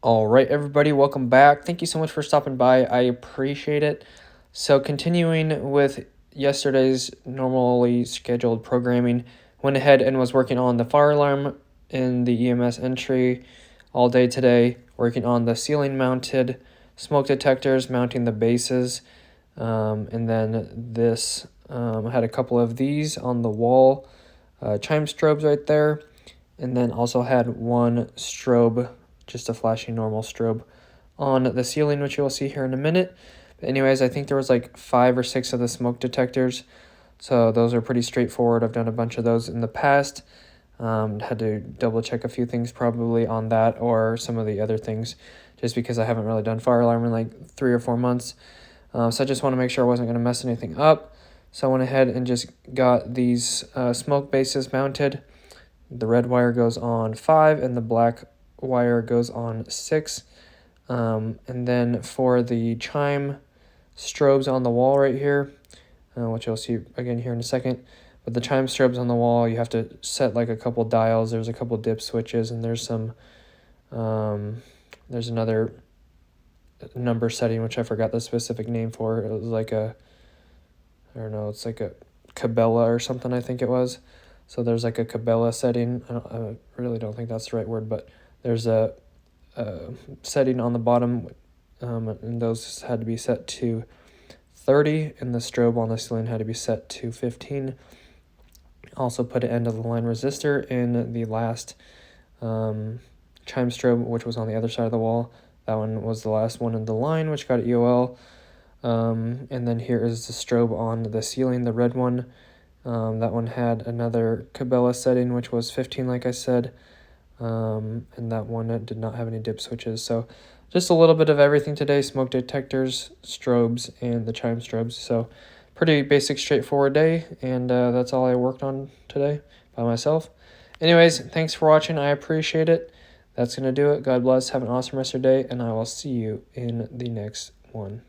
All right, everybody, welcome back. Thank you so much for stopping by. I appreciate it. So, continuing with yesterday's normally scheduled programming, went ahead and was working on the fire alarm in the EMS entry all day today, working on the ceiling mounted smoke detectors, mounting the bases, and then this had a couple of these on the wall, chime strobes right there, and then also had one strobe, just a flashing normal strobe on the ceiling, which you'll see here in a minute. But anyways, I think there was like 5 or 6 of the smoke detectors, so those are pretty straightforward. I've done a bunch of those in the past. Had to double check a few things probably on that or some of the other things, just because I haven't really done fire alarm in like 3 or 4 months. So I just want to make sure I wasn't going to mess anything up. So I went ahead and just got these smoke bases mounted. The red wire goes on 5 and the black wire goes on 6. And then for the chime strobes on the wall right here, which you'll see again here in a second, but the chime strobes on the wall, you have to set like a couple dials. There's a couple dip switches, and there's some, there's another number setting, which I forgot the specific name for. It was like I don't know, it's like a Cabela or something, I think it was. So there's like a Cabela setting. I really don't think that's the right word, but there's a setting on the bottom, and those had to be set to 30, and the strobe on the ceiling had to be set to 15. Also put an end of the line resistor in the last chime strobe, which was on the other side of the wall. That one was the last one in the line, which got EOL. And then here is the strobe on the ceiling, the red one. That one had another Cabela setting, which was 15, like I said. And that one did not have any dip switches. So just a little bit of everything today: smoke detectors, strobes, and the chime strobes. So pretty basic, straightforward day, and that's all I worked on today by myself. Anyways, thanks for watching. I appreciate it. That's going to do it. God bless. Have an awesome rest of your day, and I will see you in the next one.